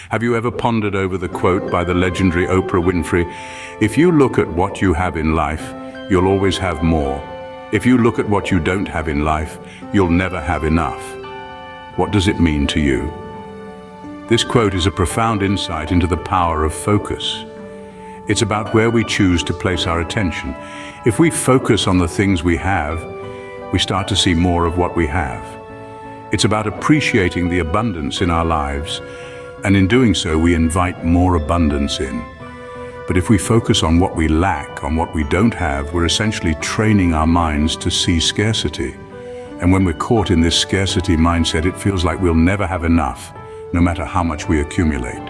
Have you ever pondered over the quote by the legendary Oprah Winfrey? If you look at what you have in life, you'll always have more. If you look at what you don't have in life, you'll never have enough. What does it mean to you? This quote is a profound insight into the power of focus. It's about where we choose to place our attention. If we focus on the things we have, we start to see more of what we have. It's about appreciating the abundance in our lives, and in doing so, we invite more abundance in. But if we focus on what we lack, on what we don't have, we're essentially training our minds to see scarcity. And when we're caught in this scarcity mindset, it feels like we'll never have enough, no matter how much we accumulate.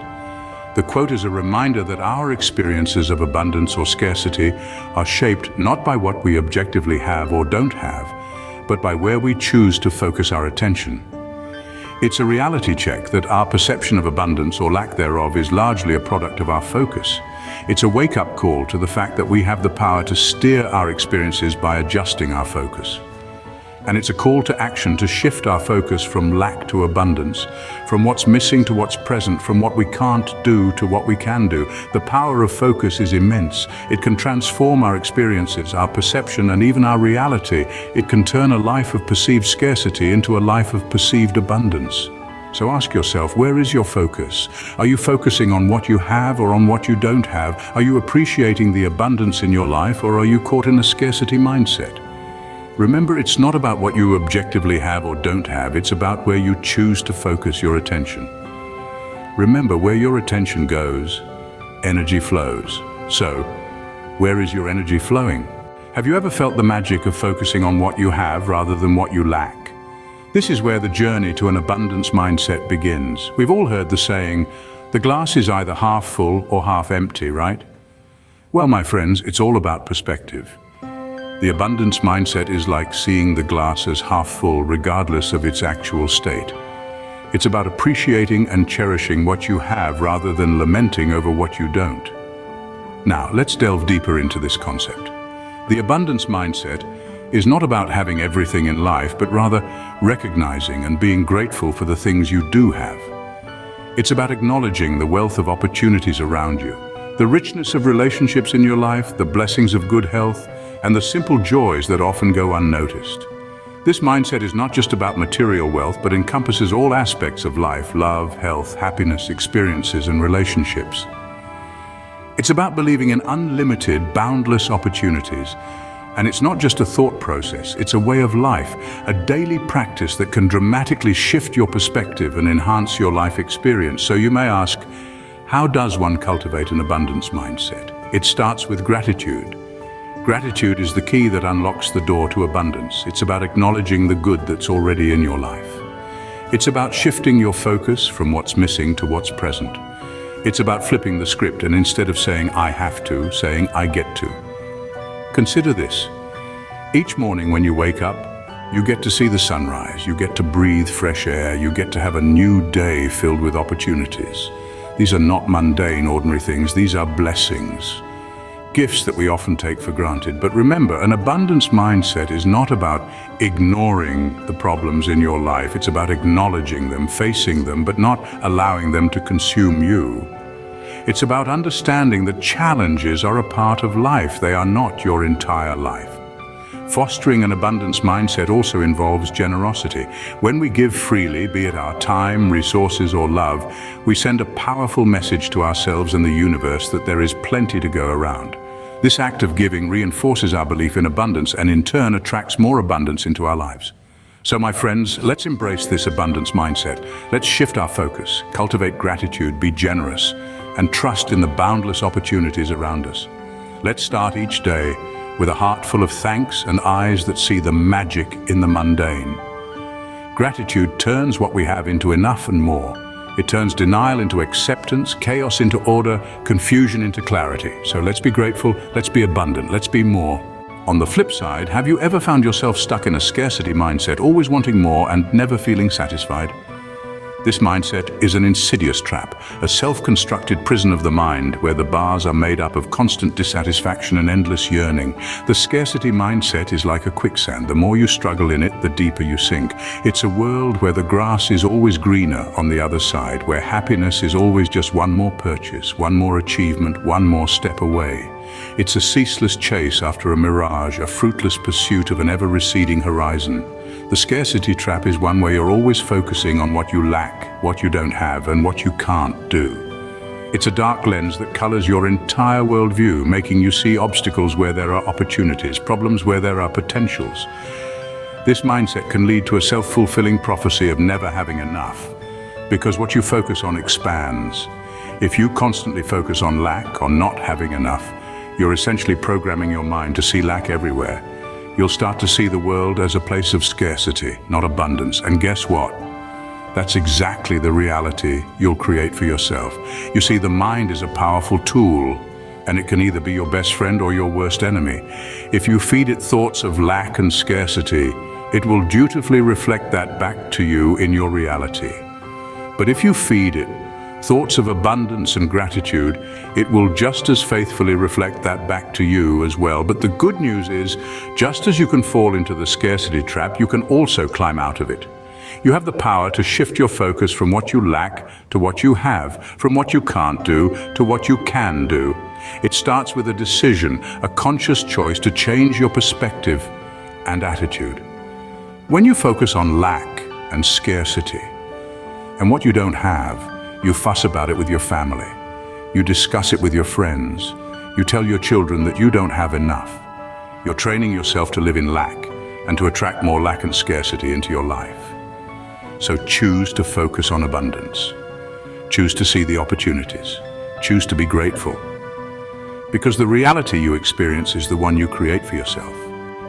The quote is a reminder that our experiences of abundance or scarcity are shaped not by what we objectively have or don't have, but by where we choose to focus our attention. It's a reality check that our perception of abundance or lack thereof is largely a product of our focus. It's a wake-up call to the fact that we have the power to steer our experiences by adjusting our focus. And it's a call to action to shift our focus from lack to abundance, from what's missing to what's present, from what we can't do to what we can do. The power of focus is immense. It can transform our experiences, our perception, and even our reality. It can turn a life of perceived scarcity into a life of perceived abundance. So ask yourself, where is your focus? Are you focusing on what you have or on what you don't have? Are you appreciating the abundance in your life, or are you caught in a scarcity mindset? Remember, it's not about what you objectively have or don't have, it's about where you choose to focus your attention. Remember, where your attention goes, energy flows. So, where is your energy flowing? Have you ever felt the magic of focusing on what you have rather than what you lack? This is where the journey to an abundance mindset begins. We've all heard the saying, the glass is either half full or half empty, right? Well, my friends, it's all about perspective. The abundance mindset is like seeing the glass as half full regardless of its actual state. It's about appreciating and cherishing what you have rather than lamenting over what you don't. Now, let's delve deeper into this concept. The abundance mindset is not about having everything in life, but rather recognizing and being grateful for the things you do have. It's about acknowledging the wealth of opportunities around you, the richness of relationships in your life, the blessings of good health, and the simple joys that often go unnoticed. This mindset is not just about material wealth, but encompasses all aspects of life: love, health, happiness, experiences, and relationships. It's about believing in unlimited, boundless opportunities. And it's not just a thought process, it's a way of life, a daily practice that can dramatically shift your perspective and enhance your life experience. So you may ask, how does one cultivate an abundance mindset? It starts with gratitude. Gratitude is the key that unlocks the door to abundance. It's about acknowledging the good that's already in your life. It's about shifting your focus from what's missing to what's present. It's about flipping the script and instead of saying, I have to, saying, I get to. Consider this. Each morning when you wake up, you get to see the sunrise, you get to breathe fresh air, you get to have a new day filled with opportunities. These are not mundane, ordinary things, these are blessings. Gifts that we often take for granted. But remember, an abundance mindset is not about ignoring the problems in your life. It's about acknowledging them, facing them, but not allowing them to consume you. It's about understanding that challenges are a part of life. They are not your entire life. Fostering an abundance mindset also involves generosity. When we give freely, be it our time, resources, or love, we send a powerful message to ourselves and the universe that there is plenty to go around. This act of giving reinforces our belief in abundance and in turn attracts more abundance into our lives. So my friends, let's embrace this abundance mindset. Let's shift our focus, cultivate gratitude, be generous, and trust in the boundless opportunities around us. Let's start each day with a heart full of thanks and eyes that see the magic in the mundane. Gratitude turns what we have into enough and more. It turns denial into acceptance, chaos into order, confusion into clarity. So let's be grateful, let's be abundant, let's be more. On the flip side, have you ever found yourself stuck in a scarcity mindset, always wanting more and never feeling satisfied? This mindset is an insidious trap, a self-constructed prison of the mind where the bars are made up of constant dissatisfaction and endless yearning. The scarcity mindset is like a quicksand. The more you struggle in it, the deeper you sink. It's a world where the grass is always greener on the other side, where happiness is always just one more purchase, one more achievement, one more step away. It's a ceaseless chase after a mirage, a fruitless pursuit of an ever-receding horizon. The scarcity trap is one where you're always focusing on what you lack, what you don't have, and what you can't do. It's a dark lens that colors your entire worldview, making you see obstacles where there are opportunities, problems where there are potentials. This mindset can lead to a self-fulfilling prophecy of never having enough, because what you focus on expands. If you constantly focus on lack, on not having enough, you're essentially programming your mind to see lack everywhere. You'll start to see the world as a place of scarcity, not abundance. And guess what? That's exactly the reality you'll create for yourself. You see, the mind is a powerful tool, and it can either be your best friend or your worst enemy. If you feed it thoughts of lack and scarcity, it will dutifully reflect that back to you in your reality. But if you feed it thoughts of abundance and gratitude, it will just as faithfully reflect that back to you as well. But the good news is, just as you can fall into the scarcity trap, you can also climb out of it. You have the power to shift your focus from what you lack to what you have, from what you can't do to what you can do. It starts with a decision, a conscious choice to change your perspective and attitude. When you focus on lack and scarcity and what you don't have, you fuss about it with your family. You discuss it with your friends. You tell your children that you don't have enough. You're training yourself to live in lack and to attract more lack and scarcity into your life. So choose to focus on abundance. Choose to see the opportunities. Choose to be grateful. Because the reality you experience is the one you create for yourself.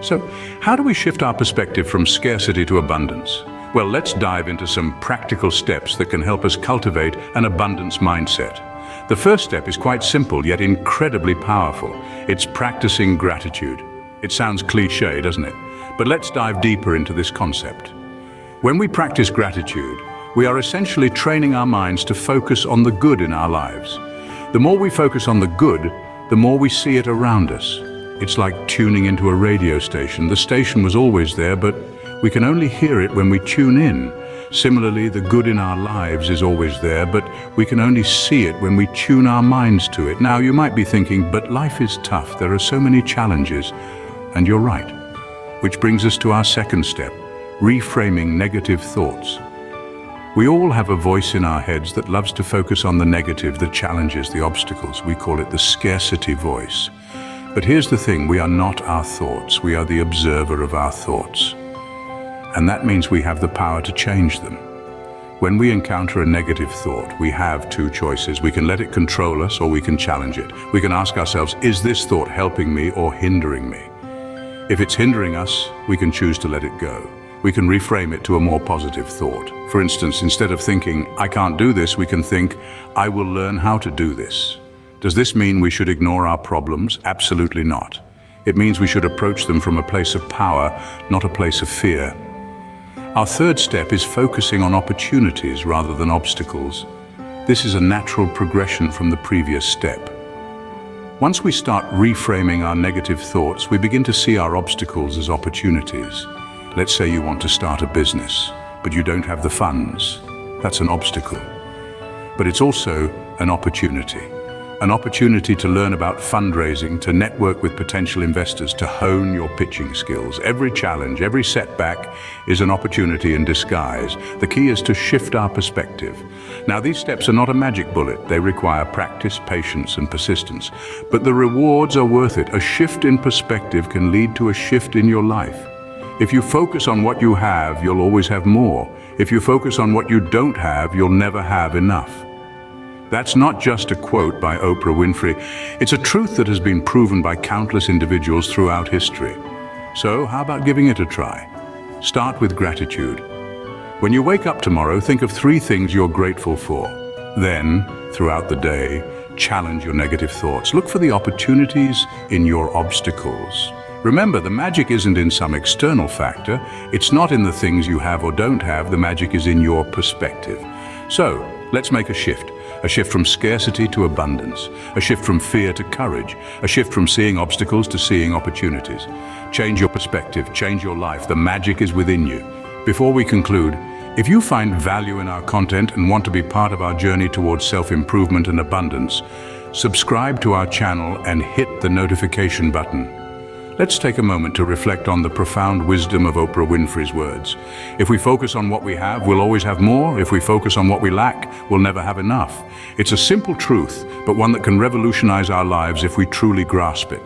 So how do we shift our perspective from scarcity to abundance? Well, let's dive into some practical steps that can help us cultivate an abundance mindset. The first step is quite simple, yet incredibly powerful. It's practicing gratitude. It sounds cliché, doesn't it? But let's dive deeper into this concept. When we practice gratitude, we are essentially training our minds to focus on the good in our lives. The more we focus on the good, the more we see it around us. It's like tuning into a radio station. The station was always there, but we can only hear it when we tune in. Similarly, the good in our lives is always there, but we can only see it when we tune our minds to it. Now, you might be thinking, but life is tough. There are so many challenges. And you're right. Which brings us to our second step, reframing negative thoughts. We all have a voice in our heads that loves to focus on the negative, the challenges, the obstacles. We call it the scarcity voice. But here's the thing, we are not our thoughts. We are the observer of our thoughts. And that means we have the power to change them. When we encounter a negative thought, we have two choices. We can let it control us or we can challenge it. We can ask ourselves, is this thought helping me or hindering me? If it's hindering us, we can choose to let it go. We can reframe it to a more positive thought. For instance, instead of thinking, I can't do this, we can think, I will learn how to do this. Does this mean we should ignore our problems? Absolutely not. It means we should approach them from a place of power, not a place of fear. Our third step is focusing on opportunities rather than obstacles. This is a natural progression from the previous step. Once we start reframing our negative thoughts, we begin to see our obstacles as opportunities. Let's say you want to start a business, but you don't have the funds. That's an obstacle. But it's also an opportunity. An opportunity to learn about fundraising, to network with potential investors, to hone your pitching skills. Every challenge, every setback is an opportunity in disguise. The key is to shift our perspective. Now, these steps are not a magic bullet. They require practice, patience, and persistence. But the rewards are worth it. A shift in perspective can lead to a shift in your life. If you focus on what you have, you'll always have more. If you focus on what you don't have, you'll never have enough. That's not just a quote by Oprah Winfrey. It's a truth that has been proven by countless individuals throughout history. So how about giving it a try? Start with gratitude. When you wake up tomorrow, think of 3 things you're grateful for. Then, throughout the day, challenge your negative thoughts. Look for the opportunities in your obstacles. Remember, the magic isn't in some external factor. It's not in the things you have or don't have. The magic is in your perspective. So, let's make a shift from scarcity to abundance, a shift from fear to courage, a shift from seeing obstacles to seeing opportunities. Change your perspective, change your life. The magic is within you. Before we conclude, if you find value in our content and want to be part of our journey towards self-improvement and abundance, subscribe to our channel and hit the notification button. Let's take a moment to reflect on the profound wisdom of Oprah Winfrey's words. If we focus on what we have, we'll always have more. If we focus on what we lack, we'll never have enough. It's a simple truth, but one that can revolutionize our lives if we truly grasp it.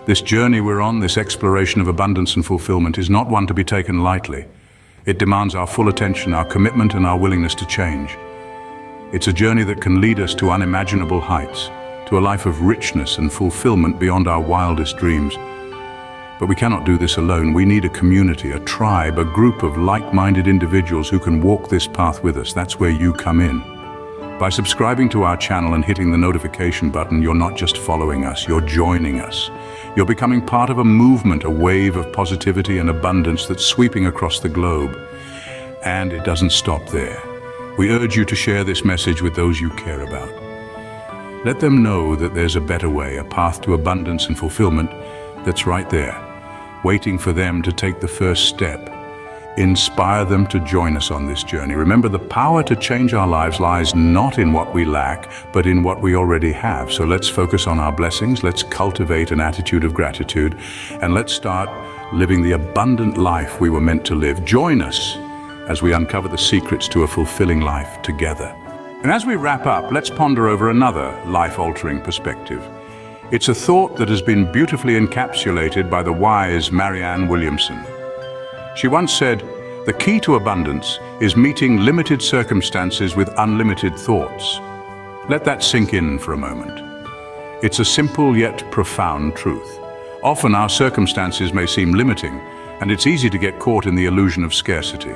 This journey we're on, this exploration of abundance and fulfillment, is not one to be taken lightly. It demands our full attention, our commitment, and our willingness to change. It's a journey that can lead us to unimaginable heights, to a life of richness and fulfillment beyond our wildest dreams. But we cannot do this alone. We need a community, a tribe, a group of like-minded individuals who can walk this path with us. That's where you come in. By subscribing to our channel and hitting the notification button, you're not just following us, you're joining us. You're becoming part of a movement, a wave of positivity and abundance that's sweeping across the globe. And it doesn't stop there. We urge you to share this message with those you care about. Let them know that there's a better way, a path to abundance and fulfillment that's right there, waiting for them to take the first step. Inspire them to join us on this journey. Remember, the power to change our lives lies not in what we lack, but in what we already have. So let's focus on our blessings, let's cultivate an attitude of gratitude, and let's start living the abundant life we were meant to live. Join us as we uncover the secrets to a fulfilling life together. And as we wrap up, let's ponder over another life-altering perspective. It's a thought that has been beautifully encapsulated by the wise Marianne Williamson. She once said, "The key to abundance is meeting limited circumstances with unlimited thoughts." Let that sink in for a moment. It's a simple yet profound truth. Often our circumstances may seem limiting, and it's easy to get caught in the illusion of scarcity.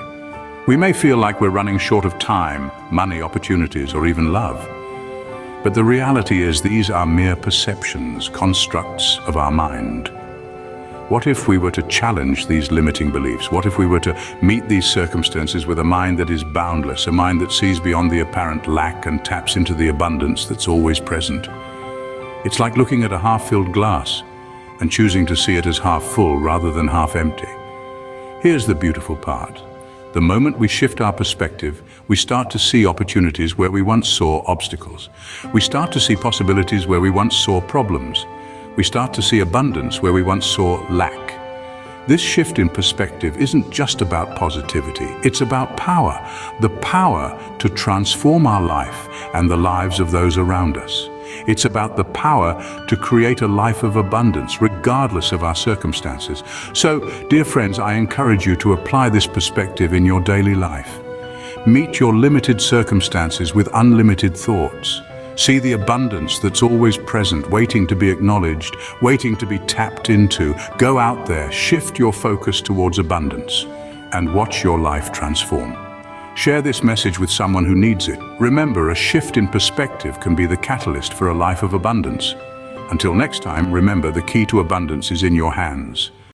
We may feel like we're running short of time, money, opportunities, or even love. But the reality is these are mere perceptions, constructs of our mind. What if we were to challenge these limiting beliefs? What if we were to meet these circumstances with a mind that is boundless, a mind that sees beyond the apparent lack and taps into the abundance that's always present? It's like looking at a half-filled glass and choosing to see it as half full rather than half empty. Here's the beautiful part. The moment we shift our perspective, we start to see opportunities where we once saw obstacles. We start to see possibilities where we once saw problems. We start to see abundance where we once saw lack. This shift in perspective isn't just about positivity, it's about power. The power to transform our life and the lives of those around us. It's about the power to create a life of abundance, regardless of our circumstances. So, dear friends, I encourage you to apply this perspective in your daily life. Meet your limited circumstances with unlimited thoughts. See the abundance that's always present, waiting to be acknowledged, waiting to be tapped into. Go out there, shift your focus towards abundance, and watch your life transform. Share this message with someone who needs it. Remember, a shift in perspective can be the catalyst for a life of abundance. Until next time, remember, the key to abundance is in your hands.